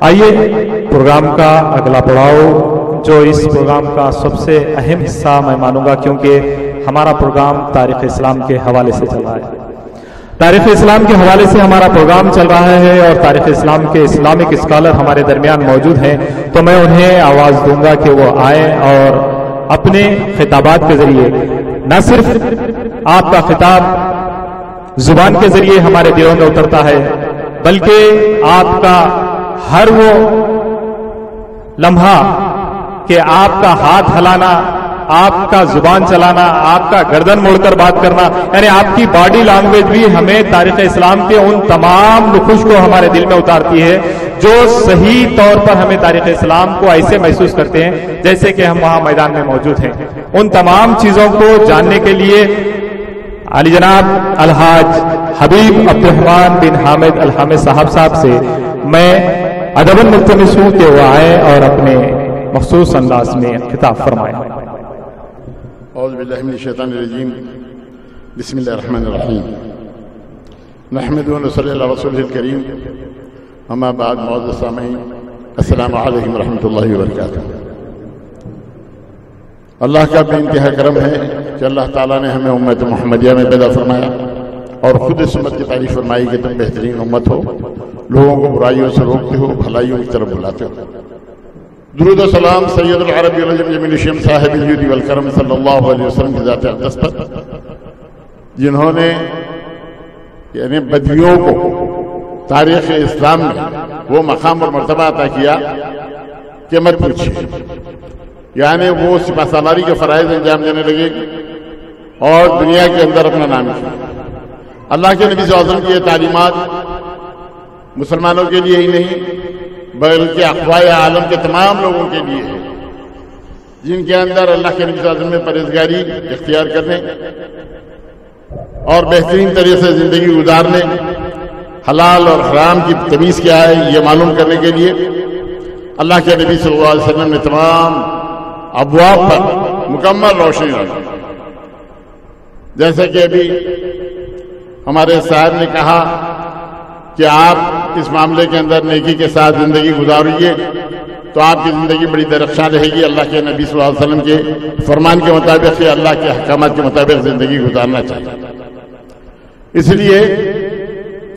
آئیے پروگرام کا اگلا پڑاؤ جو اس پروگرام کا سب سے اہم حصہ میں مانوں گا، کیونکہ ہمارا پروگرام تاریخ اسلام کے حوالے سے چل رہا ہے، تاریخ اسلام کے حوالے سے ہمارا پروگرام چل رہا ہے، اور تاریخ اسلام کے اسلامک اسکالر ہمارے درمیان موجود ہیں، تو میں انہیں آواز دوں گا کہ وہ آئیں اور اپنے خطابات کے ذریعے نہ صرف آپ کا خطاب زبان کے ذریعے ہمارے دلوں میں اترتا ہے، بلکہ آپ کا ہر وہ لمحہ کہ آپ کا ہاتھ ہلانا، آپ کا زبان چلانا، آپ کا گردن موڑ کر بات کرنا، یعنی آپ کی باڈی لینگویج بھی ہمیں تاریخ اسلام کے ان تمام نقوش کو ہمارے دل میں اتارتی ہے جو صحیح طور پر ہمیں تاریخ اسلام کو ایسے محسوس کرتے ہیں جیسے کہ ہم وہاں میدان میں موجود ہیں۔ ان تمام چیزوں کو جاننے کے لیے علی جناب الحاج حبیب عبد الرحمن بن حامد الحامد صاحب سے میں ادباً ملتمس ہوں کہ وہ آئیں اور اپنے مخصوص انداز میں خطاب فرمائیں۔ اعوذ باللہ من الشیطان الرجیم، بسم اللہ الرحمن الرحیم، نحمدہ و نصلی علی رسولہ الکریم، اما بعد، معزز سامعین، السلام علیکم ورحمۃ اللہ وبرکاتہ۔ اللہ کا بے انتہا کرم ہے کہ اللہ تعالیٰ نے ہمیں امت محمدیہ میں پیدا فرمایا اور خود اس امت کی تعریف فرمائی کہ تم بہترین امت ہو، لوگوں کو برائیوں سے روکتے ہو، بھلائیوں کی طرف بلاتے ہو۔ درود و سلام سید العرب والعجم جمیل الشیم صاحب الجود والکرم صلی اللہ علیہ وسلم کی ذات اقدس پر، جنہوں نے یعنی بدویوں کو تاریخ اسلام میں وہ مقام اور مرتبہ عطا کیا کہ مت پوچھیے، یعنی وہ سپہ سالاری کے فرائض انجام دینے لگے اور دنیا کے اندر اپنا نام کیا۔ اللہ کے نبی صلی اللہ علیہ وسلم کی یہ تعلیمات مسلمانوں کے لیے ہی نہیں بلکہ اقوام عالم کے تمام لوگوں کے لیے ہے، جن کے اندر اللہ کے نبی صلی اللہ علیہ وسلم میں پرہیزگاری اختیار کرنے اور بہترین طریقے سے زندگی گزارنے، حلال اور حرام کی تمیز کیا ہے یہ معلوم کرنے کے لیے اللہ کے نبی صلی اللہ علیہ وسلم نے تمام ابواب پر مکمل روشنی ڈالی۔ جیسے کہ ابھی ہمارے صاحب نے کہا کہ آپ اس معاملے کے اندر نیکی کے ساتھ زندگی گزاریے تو آپ کی زندگی بڑی درخشاں رہے گی، اللہ کے نبی صلی اللہ علیہ وسلم کے فرمان کے مطابق یا اللہ کے احکامات کے مطابق زندگی گزارنا چاہیے۔ اس لیے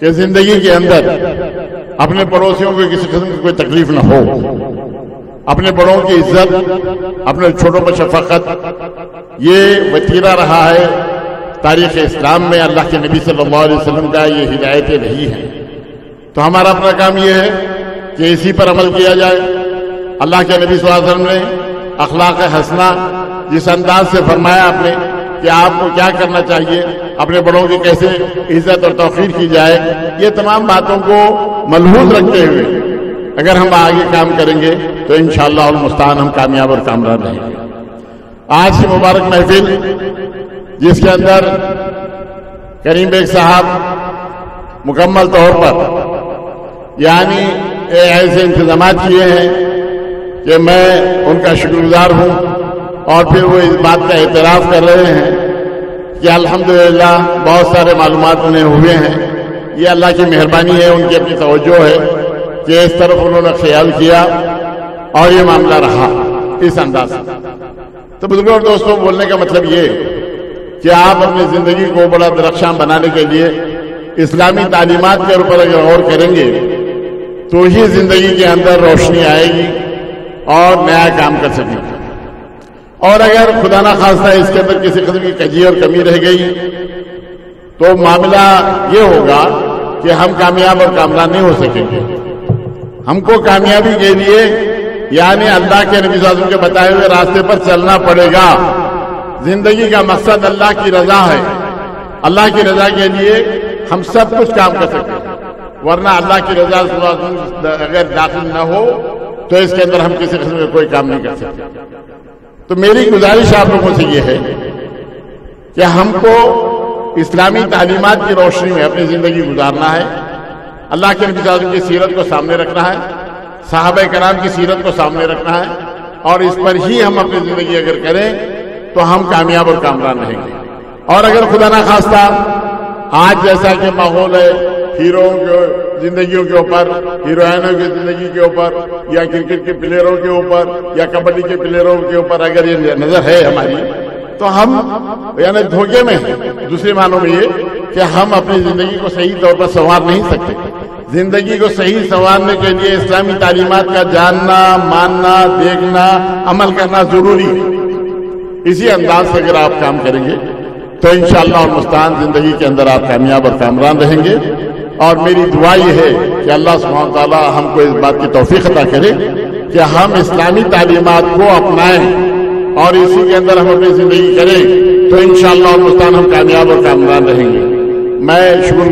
کہ زندگی کے اندر اپنے پڑوسیوں کو کسی قسم کی کوئی تکلیف نہ ہو، اپنے بڑوں کی عزت، اپنے چھوٹوں پر شفقت، یہ وتیرہ رہا ہے تاریخ اسلام میں، اللہ کے نبی صلی اللہ علیہ وسلم کا یہ ہدایتیں رہی ہیں۔ تو ہمارا اپنا کام یہ ہے کہ اسی پر عمل کیا جائے۔ اللہ کے نبی صلی اللہ علیہ وسلم نے اخلاق حسنہ جس انداز سے فرمایا آپ نے کہ آپ کو کیا کرنا چاہیے، اپنے بڑوں کی کیسے عزت اور توقیر کی جائے، یہ تمام باتوں کو ملحوظ رکھتے ہوئے اگر ہم آگے کام کریں گے تو انشاءاللہ المستعان ہم کامیاب اور کامران رہیں گے۔ آج کی مبارک محفل جس کے اندر کریم بیگ صاحب مکمل طور پر یعنی ایسے انتظامات کیے ہیں کہ میں ان کا شکر گزار ہوں، اور پھر وہ اس بات کا اعتراف کر رہے ہیں کہ الحمدللہ بہت سارے معلومات انہیں ہوئے ہیں، یہ اللہ کی مہربانی ہے، ان کی اپنی توجہ ہے کہ اس طرف انہوں نے خیال کیا اور یہ معاملہ رہا اس انداز سے۔ تو بزرگوں اور دوستوں، بولنے کا مطلب یہ کہ آپ اپنی زندگی کو بڑا درخشاں بنانے کے لیے اسلامی تعلیمات کے اوپر اگر غور کریں گے تو ہی زندگی کے اندر روشنی آئے گی اور نیا کام کر سکیں گے۔ اور اگر خدا نہ خواستہ اس کے اندر کسی قسم کی کجی اور کمی رہ گئی تو معاملہ یہ ہوگا کہ ہم کامیاب اور کامران نہیں ہو سکیں گے۔ ہم کو کامیابی کے لیے یعنی اللہ کے نبی صلی اللہ علیہ وسلم کے بتائے ہوئے راستے پر چلنا پڑے گا۔ زندگی کا مقصد اللہ کی رضا ہے، اللہ کی رضا کے لیے ہم سب کچھ کام کر سکتے ہیں، ورنہ اللہ کی رضا صلی اللہ علیہ وسلم اگر داخل نہ ہو تو اس کے اندر ہم کسی قسم کا کوئی کام نہیں کر سکتے۔ تو میری گزارش آپ لوگوں سے یہ ہے کہ ہم کو اسلامی تعلیمات کی روشنی میں اپنی زندگی گزارنا ہے، اللہ کے نبی صلی اللہ علیہ وسلم کی سیرت کو سامنے رکھنا ہے، صحابہ کرام کی سیرت کو سامنے رکھنا ہے، اور اس پر ہی ہم اپنی زندگی اگر کریں تو ہم کامیاب اور کامران رہیں گے۔ اور اگر خدا نہ خواستہ آج جیسا کہ ماحول ہے، ہیروں زندگیوں کے اوپر، ہیروئنوں کی زندگی کے اوپر، یا کرکٹ کے پلیئروں کے اوپر، یا کبڈی کے پلیئروں کے اوپر اگر یہ نظر ہے ہماری، تو ہم یعنی دھوکے میں ہیں۔ دوسرے معنوں میں یہ کہ ہم اپنی زندگی کو صحیح طور پر سنوار نہیں سکتے۔ زندگی کو صحیح سنوارنے کے لیے اسلامی تعلیمات کا جاننا، ماننا، دیکھنا، عمل کرنا ضروری ہے۔ اسی انداز سے اگر آپ کام کریں گے تو انشاءاللہ المستعان زندگی کے اندر آپ کامیاب اور کامران رہیں گے۔ اور میری دعا یہ ہے کہ اللہ سبحانہ وتعالی ہم کو اس بات کی توفیق عطا کرے کہ ہم اسلامی تعلیمات کو اپنائیں اور اسی کے اندر ہم اپنی زندگی کریں تو انشاءاللہ المستعان ہم کامیاب اور کامران رہیں گے۔ میں شکر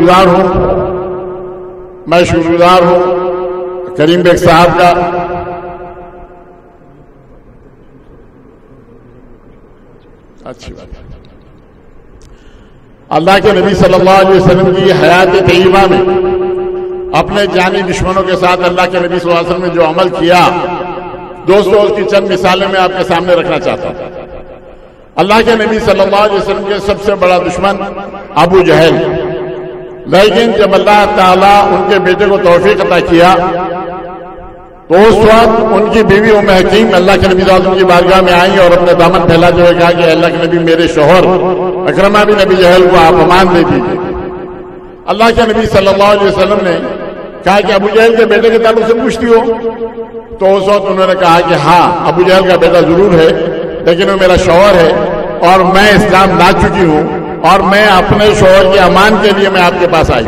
گزار ہوں کریم بیگ صاحب کا، اچھی بات ہے، اللہ کے نبی صلی اللہ علیہ وسلم کی حیات طیبہ میں اپنے جانی دشمنوں کے ساتھ اللہ کے نبی صلی اللہ علیہ وسلم نے جو عمل کیا، دوستوں اس کی چند مثالیں میں آپ کے سامنے رکھنا چاہتا ہوں۔ اللہ کے نبی صلی اللہ علیہ وسلم کے سب سے بڑا دشمن ابو جہل، لیکن جب اللہ تعالیٰ ان کے بیٹے کو توفیق عطا کیا تو اس وقت ان کی بیوی ام حکیم اللہ کے نبی صلی اللہ علیہ وسلم کی بارگاہ میں آئیں اور اپنے دامن پھیلاتے ہوئے کہا کہ اللہ کے نبی میرے شوہر اکرمہ بن ابی جہل کو آپ امان دے دیجیے۔ اللہ کے نبی صلی اللہ علیہ وسلم نے کہا کہ ابو جہل کے بیٹے کے تعلق سے پوچھتی ہو؟ تو اس وقت انہوں نے کہا کہ ہاں ابو جہل کا بیٹا ضرور ہے لیکن وہ میرا شوہر ہے اور میں اسلام لا چکی ہوں اور میں اپنے شوہر کے امان کے لیے میں آپ کے پاس آئی۔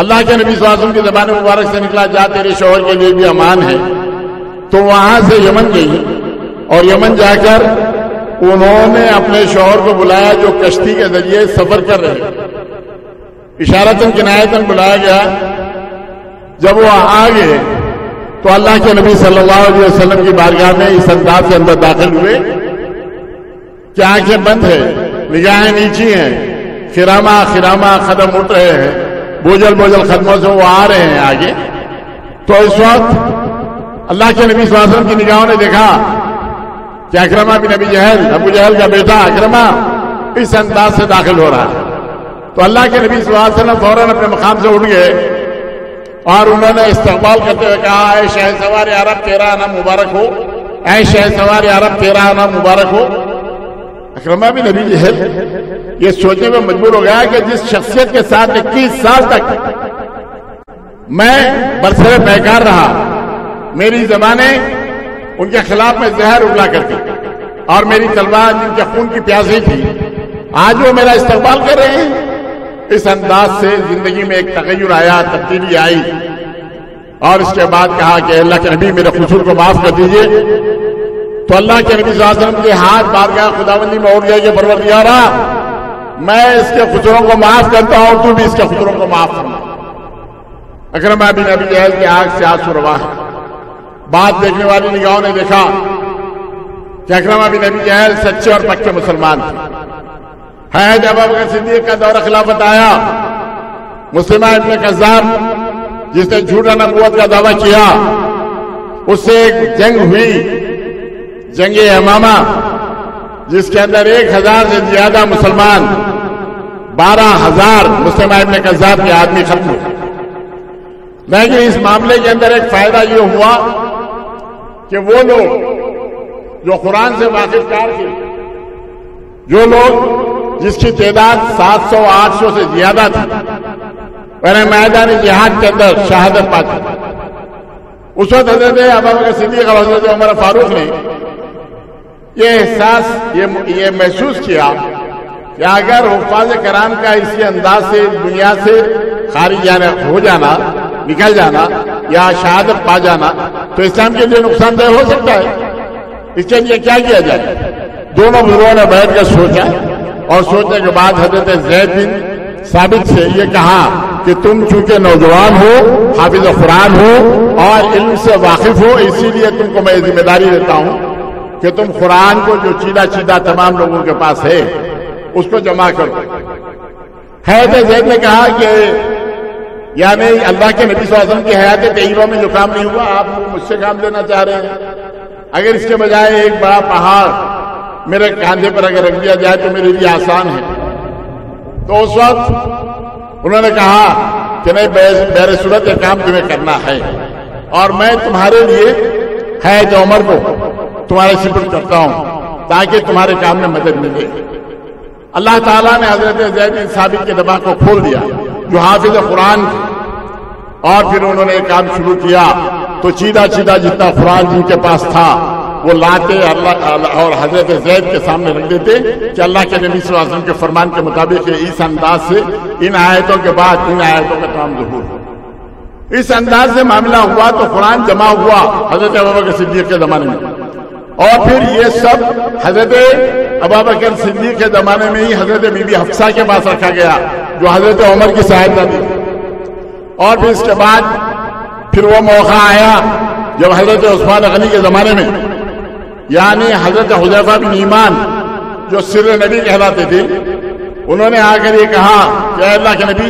اللہ کے نبی صلی اللہ علیہ وسلم کی زبان مبارک سے نکلا جا تیرے شوہر کے لیے بھی امان ہے۔ تو وہاں سے یمن گئی اور یمن جا کر انہوں نے اپنے شوہر کو بلایا جو کشتی کے ذریعے سفر کر رہے، اشارتاً کنایتاً بلایا گیا۔ جب وہ آ گئے تو اللہ کے نبی صلی اللہ علیہ وسلم کی بارگاہ میں اس انداز سے اندر داخل ہوئے کہ آنکھیں بند ہے، نگاہیں نیچی ہیں، خرامہ قدم اٹھ رہے ہیں، بوجھل قدموں سے وہ آ رہے ہیں آگے۔ تو اس وقت اللہ کے نبی صلی اللہ علیہ وسلم کی نگاہوں نے دیکھا کہ اکرمہ بن ابی جہل، ابو جہل کا بیٹا اکرمہ اس انداز سے داخل ہو رہا ہے۔ تو اللہ کے نبی صلی اللہ علیہ وسلم فوراً اپنے مقام سے اٹھ گئے اور انہوں نے استقبال کرتے ہوئے کہا اے شہسوار عرب تیرا آنا مبارک ہو، اے شہسوار عرب تیرا آنا مبارک ہو۔ اکرمہ بن ابی جہل یہ سوچنے میں مجبور ہو گیا کہ جس شخصیت کے ساتھ 21 سال تک میں برسر بیکار رہا، میری زبانیں ان کے خلاف میں زہر اگلا کرتی اور میری تلوار جن کے خون کی پیاسی تھی، آج وہ میرا استقبال کر رہے ہیں۔ اس انداز سے زندگی میں ایک تغیر آیا، تبدیلی آئی، اور اس کے بعد کہا کہ اللہ کے نبی میرے قصور کو معاف کر دیجئے۔ تو اللہ کے نبی صلی اللہ علیہ وسلم کے ہاتھ بارگاہ خداوندی میں اٹھ گئے کہ پروردگارا میں اس کے قصوروں کو معاف کرتا ہوں، تو بھی اس کے قصوروں کو معاف کرنا۔ اکرمہ بن ابی جہل کی آنکھ سے آنسو روا ہے۔ بات دیکھنے والی نگاہوں نے دیکھا کہ اکرمہ بن ابی جہل سچے اور پکے مسلمان تھے۔ ہے جب ابوبکر صدیق کا دور خلافت آیا، مسلمہ ابن کذاب جس نے جھوٹا نبوت کا دعویٰ کیا، اس سے ایک جنگ ہوئی، جنگ یمامہ، جس کے اندر 1000 سے زیادہ مسلمان، 12,000 مسلمہ ابن کذاب کے آدمی ختم ہوئے۔ لیکن اس معاملے کے اندر ایک فائدہ یہ ہوا کہ وہ لوگ جو قرآن سے واقف کار تھے، جو لوگ جس کی تعداد 700-800 سے زیادہ تھی، میدان جہاد کے اندر شہادت پاتے، اس وقت حضرت ابوبکر صدیق اور حضرت عمر فاروق نے یہ احساس یہ محسوس کیا کہ اگر حفاظ کرام کا اسی انداز سے دنیا سے خارج ہو جانا، نکل جانا یا شہادت پا جانا تو اسلام کے لیے نقصان دہ ہو سکتا ہے۔ اس کے لیے کیا کیا جائے؟ دونوں بزرگوں نے بیٹھ کر سوچا اور سوچنے کے بعد حضرت زید بن ثابت سے یہ کہا کہ تم چونکہ نوجوان ہو، حافظ قرآن ہو اور علم سے واقف ہو، اسی لیے تم کو میں ذمہ داری دیتا ہوں کہ تم قرآن کو جو چیدہ تمام لوگوں کے پاس ہے اس کو جمع کرو۔ حضرت زید نے کہا کہ یعنی اللہ کے نبی صلی اللہ علیہ وسلم کی حیات طیبہ میں جو کام نہیں ہوا آپ مجھ سے کام لینا چاہ رہے ہیں؟ اگر اس کے بجائے ایک بڑا پہاڑ میرے کاندھے پر اگر رکھ دیا جائے تو میرے لیے آسان ہے۔ تو اس وقت انہوں نے کہا کہ نہیں بہر صورت یہ کام تمہیں کرنا ہے، اور میں تمہارے لیے حیات عمر کو تمہارے سپرد کرتا ہوں تاکہ تمہارے کام میں مدد ملے۔ اللہ تعالیٰ نے حضرت زید بن ثابت کے دماغ کو کھول دیا جو حافظ قرآن تھے، اور پھر انہوں نے کام شروع کیا تو چیدہ جتنا قرآن جن کے پاس تھا وہ لاتے اللہ اور حضرت زید کے سامنے رکھ دیتے کہ اللہ کے نبی صلی اللہ علیہ وسلم کے فرمان کے مطابق اس انداز سے ان آیتوں کے بعد ان آیتوں کا کام ظہور ہو۔ اس انداز سے معاملہ ہوا تو قرآن جمع ہوا حضرت ابوبکر صدیق کے زمانے میں، اور پھر یہ سب حضرت ابوبکر صدیق کے زمانے میں ہی حضرت بی بی حفصہ کے پاس رکھا گیا جو حضرت عمر کی صاحبزادہ تھی، اور پھر اس کے بعد پھر وہ موقع آیا جب حضرت عثمان غنی کے زمانے میں، یعنی حضرت حذیفہ بن ایمان جو سر نبی کہلاتے تھے، انہوں نے آ کر یہ کہا کہ اے اللہ کے نبی،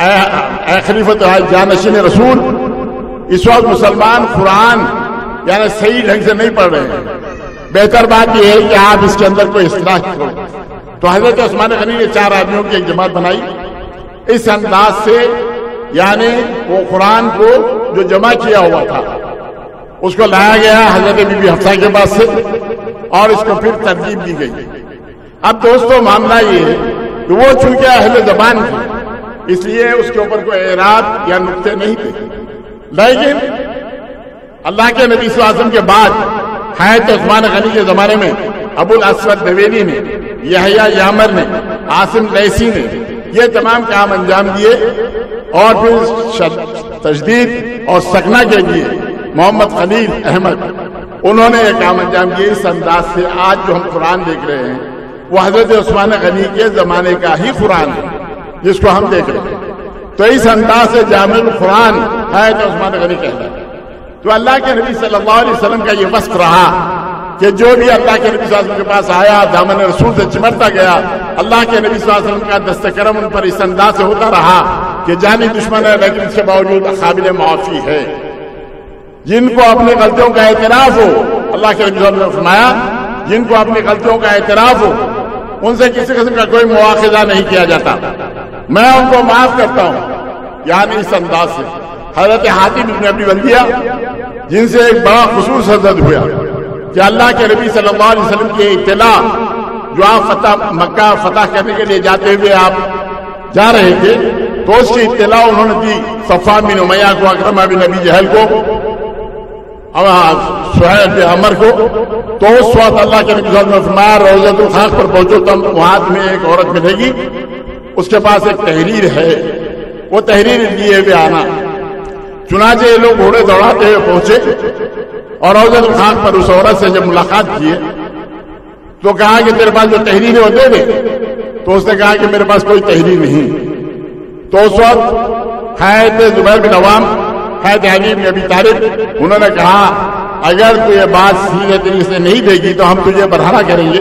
اے خلیفۃ جانشین رسول، اس وقت مسلمان قرآن یعنی صحیح ڈھنگ سے نہیں پڑھ رہے ہیں، بہتر بات یہ ہے کہ آپ اس کے اندر کوئی اصلاح کرو۔ تو حضرت عثمان غنی نے 4 آدمیوں کی ایک جماعت بنائی، اس انداز سے یعنی وہ قرآن کو جو جمع کیا ہوا تھا اس کو لایا گیا حضرت بی بی حفصہ کے پاس سے، اور اس کو پھر ترتیب دی گئی۔ اب دوستو معاملہ یہ ہے کہ وہ چونکہ اہل زبان تھی اس لیے اس کے اوپر کوئی اعراب یا نقطے نہیں تھے، لیکن اللہ کے نبی صلی اللہ علیہ وسلم کے بعد حضرت عثمان غنی کے زمانے میں ابو الاسود دویلی نے، یحییٰ یامر نے، عاصم لیثی نے یہ تمام کام انجام دیے، اور پھر تجدید اور سکنا کے لیے محمد خلیل احمد انہوں نے یہ کام انجام دیے۔ اس انداز سے آج جو ہم قرآن دیکھ رہے ہیں وہ حضرت عثمان غنی کے زمانے کا ہی قرآن ہے جس کو ہم دیکھ رہے ہیں، تو اس انداز سے جامع القرآن حضرت عثمان غنی کہتا ہے۔ تو اللہ کے نبی صلی اللہ علیہ وسلم کا یہ وصف رہا کہ جو بھی اللہ کے نبی صلی اللہ علیہ وسلم کے پاس آیا دامن رسول سے چمٹتا گیا، اللہ کے نبی صلی اللہ علیہ وسلم کا دست کرم ان پر اس انداز سے ہوتا رہا کہ جانی دشمن ہے لیکن اس کے باوجود قابل معافی ہے۔ جن کو اپنی غلطیوں کا اعتراف ہو، اللہ کے نبی صلی اللہ علیہ وسلم نے فرمایا جن کو اپنی غلطیوں کا اعتراف ہو ان سے کسی قسم کا کوئی مواخذہ نہیں کیا جاتا، میں ان کو معاف کرتا ہوں۔ یعنی اس انداز سے حضرت حاتم بن ابی بلتیہ جن سے ایک بڑا خصوص حضرت ہوا کہ اللہ کے نبی صلی اللہ علیہ وسلم کی اطلاع جو آپ مکہ فتح کرنے کے لیے جاتے ہوئے آپ جا رہے تھے تو اس کی اطلاع انہوں نے دی صفوان بن امیہ کو، اکرمہ بن ابی جہل کو، سہیل بن عمر کو۔ تو اس وقت اللہ کے نبی صلی اللہ علیہ وسلم نے فرمایا روضۃ الخاق پر پہنچو، تم وہاں میں ایک عورت ملے گی، اس کے پاس ایک تحریر ہے، وہ تحریر لیے ہوئے آنا۔ چنانچہ یہ لوگ گھوڑے دوڑاتے ہوئے پہنچے اور روضۃ الخاق پر اس عورت سے جب ملاقات کیے تو کہا کہ تیرے پاس جو تحریر ہے وہ دے دے، تو اس نے کہا کہ میرے پاس کوئی تحریر نہیں۔ تو اس وقت حضرت زبیر بن عوام، حضرت علی بن ابی طالب انہوں نے کہا اگر تو یہ بات سیدھے طریقے سے نہیں دے گی تو ہم تجھے برہنہ کریں گے۔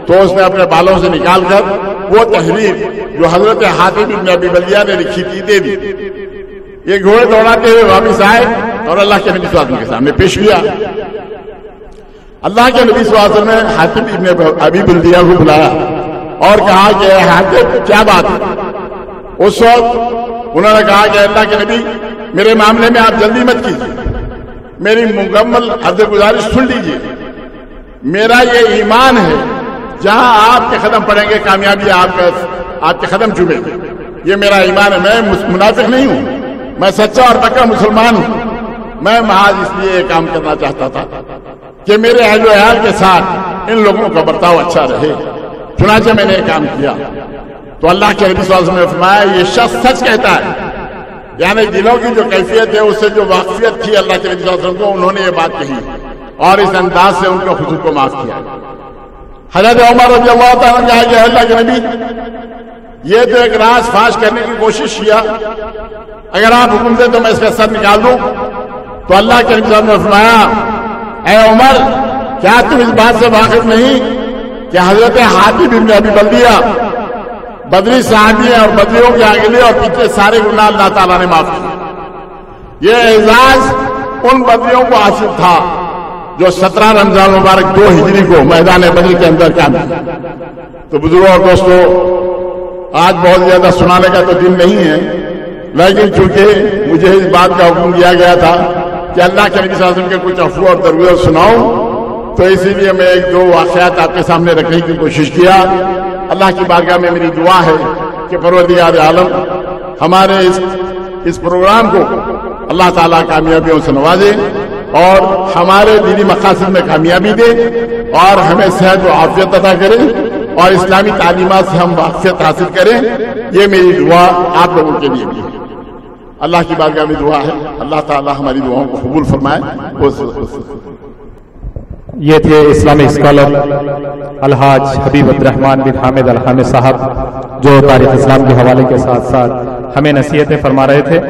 تو اس نے اپنے بالوں سے نکال کر وہ تحریر جو حضرت حاتم بن ابی بلتیہ نے لکھی تھی دے دی۔ یہ گھوڑے دوڑاتے ہوئے واپس آئے اور اللہ کے نبی صلی اللہ علیہ وسلم کے سامنے پیش کیا۔ اللہ کے نبی صلی اللہ علیہ وسلم نے حاتم بن ابی بلتیہ کو بلایا اور کہا کہ حاتم کیا بات ہے؟ اس وقت انہوں نے کہا کہ اللہ کے نبی میرے معاملے میں آپ جلدی مت کیجیے، میری مکمل عرض گزارش سن لیجیے، میرا یہ ایمان ہے جہاں آپ کے قدم پڑیں گے کامیابی آپ کے قدم چومے گی، یہ میرا ایمان ہے، میں منافق نہیں ہوں، میں سچا اور پکا مسلمان ہوں۔ میں محض اس لیے یہ کام کرنا چاہتا تھا کہ میرے اہل و عیال کے ساتھ ان لوگوں کا برتاؤ اچھا رہے، چنانچہ میں نے یہ کام کیا۔ تو اللہ کے نبی صلی اللہ علیہ وسلم نے فرمایا یہ شخص سچ کہتا ہے، یعنی دلوں کی جو کیفیت ہے اس سے جو واقفیت تھی اللہ کے نبی صلی اللہ علیہ وسلم کو، انہوں نے یہ بات کہی اور اس انداز سے ان کے خصوص کو معاف کیا۔ حضرت عمر رضی اللہ تعالیٰ نے کہا کہ اللہ کے نبی یہ تو ایک راز فاش کرنے کی کوشش کیا، اگر آپ حکم دیں تو میں اس کا سر نکال دوں۔ تو اللہ کے نبی صلی اللہ علیہ وسلم نے فرمایا اے عمر کیا تم اس بات سے واقف نہیں کہ حضرت حاتم بن ابی بلتیہ بدری صحابی ہیں اور بدریوں کے آگے اور پیچھے سارے گناہ اللہ تعالیٰ نے معاف کیے۔ یہ اعزاز ان بدریوں کو حاصل تھا جو 17 رمضان مبارک 2 ہجری کو میدان بدر کے اندر کام کیا۔ تو بزرگوں اور دوستوں آج بہت زیادہ سنانے کا تو دن نہیں ہے، لیکن چونکہ مجھے اس بات کا حکم دیا گیا تھا کہ اللہ کے نبی صلی اللہ علیہ وسلم کے کچھ افواہ اور ترغیب سناؤں، تو اسی لیے میں ایک دو واقعات آپ کے سامنے رکھنے کی کوشش کیا۔ اللہ کی بارگاہ میں میری دعا ہے کہ پروردگار عالم ہمارے اس پروگرام کو اللہ تعالیٰ کامیابیوں سے نوازے اور ہمارے دینی مقاصد میں کامیابی دے اور ہمیں صحت و عافیت عطا کرے اور اسلامی تعلیمات سے ہم واقفیت حاصل کریں۔ یہ میری دعا آپ لوگوں کے لیے بھی ہے۔ اللہ کی بارگاہ میں دعا ہے اللہ تعالیٰ ہماری دعاؤں کو قبول فرمائے۔ یہ تھے اسلامی اسکالر الحاج حبیب الرحمان بن حامد الحامد صاحب، جو تاریخ اسلام کے حوالے کے ساتھ ساتھ ہمیں نصیحتیں فرما رہے تھے۔